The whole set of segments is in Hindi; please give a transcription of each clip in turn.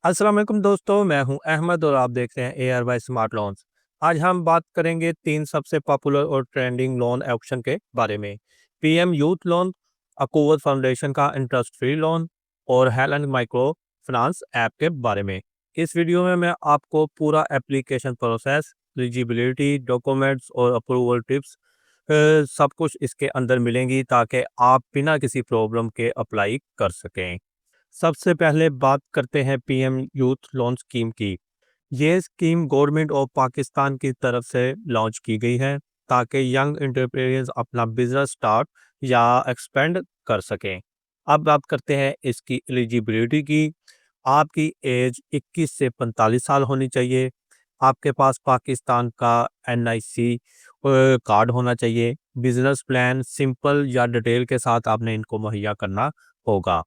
अस्सलाम वालेकुम दोस्तों, मैं हूं अहमद और आप देख रहे हैं एआर बाय स्मार्ट लोन्स। आज हम बात करेंगे 3 सबसे पॉपुलर और ट्रेंडिंग लोन ऑप्शन के बारे में। पीएम यूथ लोन, अकूवत फाउंडेशन का इंटरेस्ट फ्री लोन और हेलन माइक्रो फाइनेंस ऐप के बारे में। इस वीडियो में मैं आपको पूरा एप्लीकेशन प्रोसेस, एलिजिबिलिटी, डॉक्यूमेंट्स और अप्रूवल टिप्स सब कुछ इसके अंदर मिलेंगी ताकि आप बिना किसी प्रॉब्लम के अप्लाई कर सकें। सबसे पहले बात करते हैं पीएम यूथ लोन स्कीम की। ये स्कीम गवर्नमेंट ऑफ पाकिस्तान की तरफ से लॉन्च की गई है ताकि यंग एंटरप्रेन्योर्स अपना बिजनेस स्टार्ट या एक्सपेंड कर सकें। अब बात करते हैं इसकी एलिजिबिलिटी की। आपकी एज 21 से 45 साल होनी चाहिए। आपके पास पाकिस्तान का एनआईसी कार्ड होना चाहिए। बिजनेस प्लान सिंपल या डिटेल के साथ आपने इनको मुहैया करना होगा।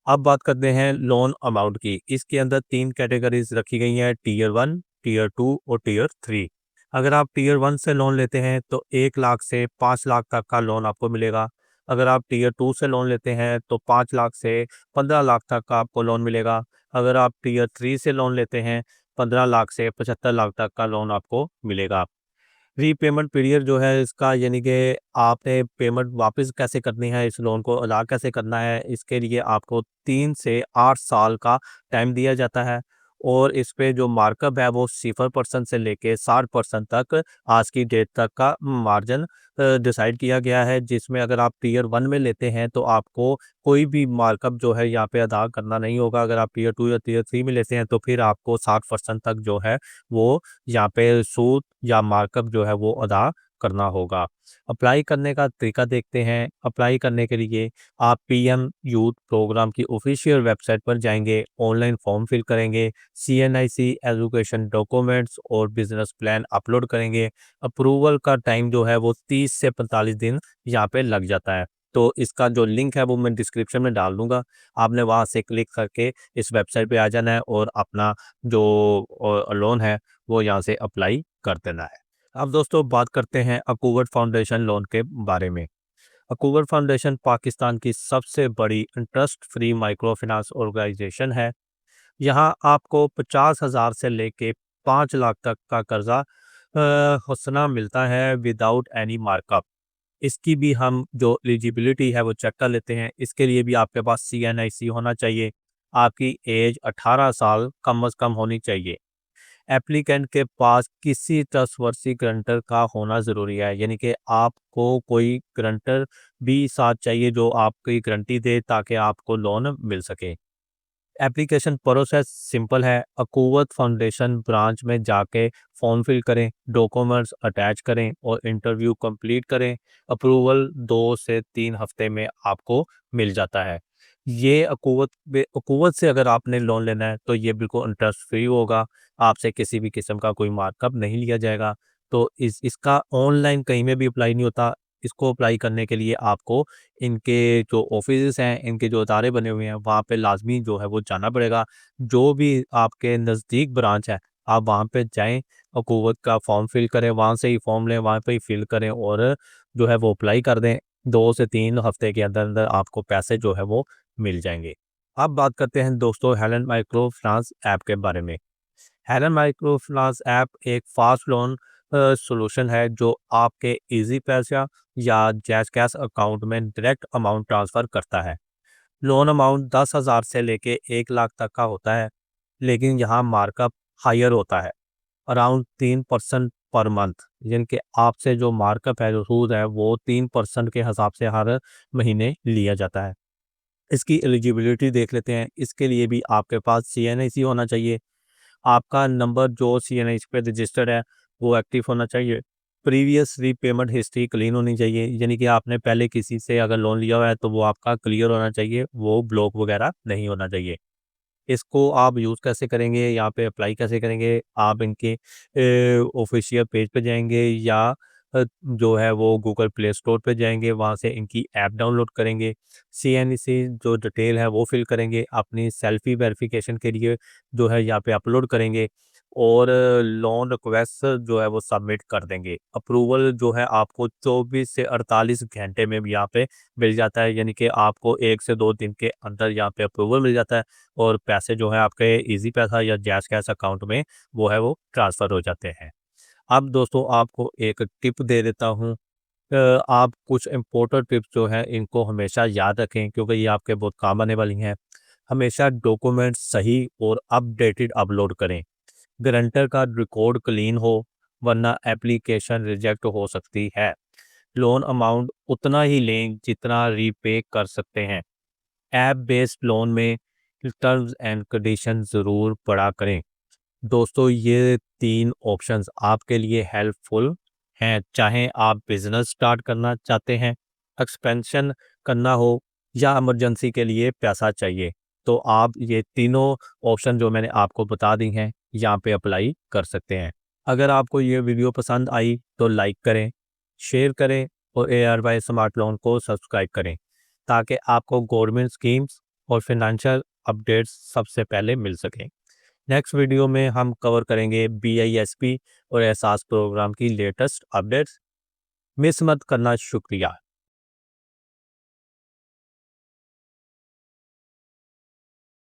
अब बात करते हैं लोन अमाउंट की। इसके अंदर 3 कैटेगरीज रखी गई हैं, टियर 1, टियर 2 और टियर 3। अगर आप टियर 1 से लोन लेते हैं तो 1 लाख से 5 लाख तक का लोन आपको मिलेगा। अगर आप टियर 2 से लोन लेते हैं तो 5 लाख से 15 लाख तक का आपको लोन मिलेगा। अगर आप टियर 3 से लोन लेते हैं 15 लाख से 75 लाख तक का लोन आपको मिलेगा। रीपेमेंट पीरियड जो है इसका, यानी कि आपने पेमेंट वापस कैसे करनी है, इस लोन को अदा कैसे करना है, इसके लिए आपको 3 से 8 साल का टाइम दिया जाता है। और इस पे जो मार्कअप है वो 0% से लेके 60% तक आज की डेट तक का मार्जिन डिसाइड किया गया है, जिसमें अगर आप टियर 1 में लेते हैं तो आपको कोई भी मार्कअप जो है यहाँ पे अदा करना नहीं होगा। अगर आप टियर 2 या टियर 3 में लेते हैं तो फिर आपको 60% तक जो है वो यहाँ पे सूद या मार्कअप जो है वो अदा करना होगा। अप्लाई करने का तरीका देखते हैं। अप्लाई करने के लिए आप पीएम यूथ प्रोग्राम की ऑफिशियल वेबसाइट पर जाएंगे, ऑनलाइन फॉर्म फिल करेंगे, सीएनआईसी एजुकेशन डॉक्यूमेंट्स और बिजनेस प्लान अपलोड करेंगे। अप्रूवल का टाइम जो है वो 30 से 45 दिन यहाँ पे लग जाता है। तो इसका जो लिंक है वो मैं डिस्क्रिप्शन में डाल दूंगा। आपने वहाँ से क्लिक करके इस वेबसाइट पे आ जाना है और अपना जो लोन है वो यहाँ से अप्लाई कर देना है। अब दोस्तों बात करते हैं अकूवट फाउंडेशन लोन के बारे में। अकूवट फाउंडेशन पाकिस्तान की सबसे बड़ी interest free micro finance organization है। यहाँ आपको 50,000 से लेके 5 लाख तक का कर्जा हुस्ना मिलता है विदाउट एनी मार्कअप। इसकी भी हम जो एलिजिबिलिटी है वो चेक कर लेते हैं। इसके लिए भी आपके पास सीएनआईसी होना चाहिए। आपकी एज 18 साल कम से कम होनी चाहिए। एप्लीकेंट के पास किसी ट्रस्टवर्दी गारंटर का होना ज़रूरी है, यानी कि आपको कोई गारंटर भी साथ चाहिए जो आपकी गारंटी दे ताकि आपको लोन मिल सके। एप्लीकेशन प्रोसेस सिंपल है। अकूवत फाउंडेशन ब्रांच में जाके फॉर्म फिल करें, डॉक्यूमेंट्स अटैच करें और इंटरव्यू कंप्लीट करें। अप्रूवल 2 से 3 हफ्ते में आपको मिल जाता है। ये अकूवत से अगर आपने लोन लेना है तो ये बिल्कुल इंटरेस्ट फ्री होगा। आपसे किसी भी किस्म का कोई मार्कअप नहीं लिया जाएगा। तो इसका ऑनलाइन कहीं में भी अप्लाई नहीं होता। इसको अप्लाई करने के लिए आपको इनके जो ऑफिसेस हैं, इनके जो अदारे बने हुए हैं, वहाँ पे लाज़मी जो है वो जाना पड़ेगा। जो भी आपके नज़दीक ब्रांच है, आप वहाँ पे जाएँ, अकूवत का फॉर्म फिल करें, वहाँ से ही फॉर्म लें, वहाँ पे ही फिल करें और जो है वो अप्लाई कर दें। 2 से 3 हफ्ते के अंदर-अंदर आपको पैसे जो है वो मिल जाएँगे। अब बात करते हैं दोस्तों हेलन माइक्रो फाइनेंस ऐप के बारे में। हेलन माइक्रो फाइनेंस ऐप एक फास्ट लोन सॉल्यूशन है जो आपके इजी पैसा या जैज़ कैश अकाउंट में डायरेक्ट अमाउंट ट्रांसफ़र करता है। लोन अमाउंट 10,000 से लेके 1 लाख तक का होता है, लेकिन यहाँ मार्कअप हायर होता है, अराउंड 3% पर मंथ। यानी कि आपसे जो मार्कअप है, जो सूद है, वो 3% के हिसाब से हर महीने लिया जाता है। इसकी एलिजिबिलिटी देख लेते हैं। इसके लिए भी आपके पास सीएनआईसी होना चाहिए। आपका नंबर जो सीएनआईसी पे रजिस्टर्ड है वो एक्टिव होना चाहिए। प्रीवियस रीपेमेंट हिस्ट्री क्लीन होनी चाहिए, यानी कि आपने पहले किसी से अगर लोन लिया हुआ है तो वो आपका क्लियर होना चाहिए, वो ब्लॉक वगैरह नहीं होना चाहिए। इसको आप यूज़ कैसे करेंगे, यहाँ पे अप्लाई कैसे करेंगे? आप इनके ऑफ़िशियल पेज पे जाएँगे या जो है वो गूगल प्ले स्टोर पे जाएँगे, वहाँ से इनकी ऐप डाउनलोड करेंगे। सीएनसी जो डिटेल है वो फ़िल करेंगे, अपनी सेल्फ़ी वेरिफ़िकेशन के लिए जो है यहाँ पे अपलोड करेंगे। और लोन रिक्वेस्ट जो है वो सबमिट कर देंगे। अप्रूवल जो है आपको 24 से 48 घंटे में भी यहाँ पे मिल जाता है, यानी कि आपको 1 से 2 दिन के अंदर यहाँ पे अप्रूवल मिल जाता है और पैसे जो है आपके ईज़ी पैसा या जैज़ कैश अकाउंट में वो है वो ट्रांसफ़र हो जाते हैं। अब दोस्तों आपको एक टिप दे देता हूँ। आप कुछ इम्पोर्टेंट टिप्स जो हैं इनको हमेशा याद रखें क्योंकि ये आपके बहुत काम आने वाली हैं। हमेशा डॉक्यूमेंट सही और अपडेटेड अपलोड करें। गारंटर का रिकॉर्ड क्लीन हो, वरना एप्लीकेशन रिजेक्ट हो सकती है। लोन अमाउंट उतना ही लें जितना रीपे कर सकते हैं। ऐप बेस्ड लोन में टर्म्स एंड कंडीशन ज़रूर पढ़ा करें। दोस्तों ये 3 ऑप्शंस आपके लिए हेल्पफुल हैं, चाहे आप बिज़नेस स्टार्ट करना चाहते हैं, एक्सपेंशन करना हो या इमरजेंसी के लिए पैसा चाहिए, तो आप ये तीनों ऑप्शन जो मैंने आपको बता दी हैं, यहाँ पे अप्लाई कर सकते हैं। अगर आपको ये वीडियो पसंद आई तो लाइक करें, शेयर करें और एआरवाई स्मार्ट लोन को सब्सक्राइब करें, ताकि आपको गवर्नमेंट स्कीम्स और फाइनेंशियल अपडेट्स सबसे पहले मिल सकें। नेक्स्ट वीडियो में हम कवर करेंगे बीआईएसपी और एहसास प्रोग्राम की लेटेस्ट अपडेट्स। मिस मत करना। शुक्रिया।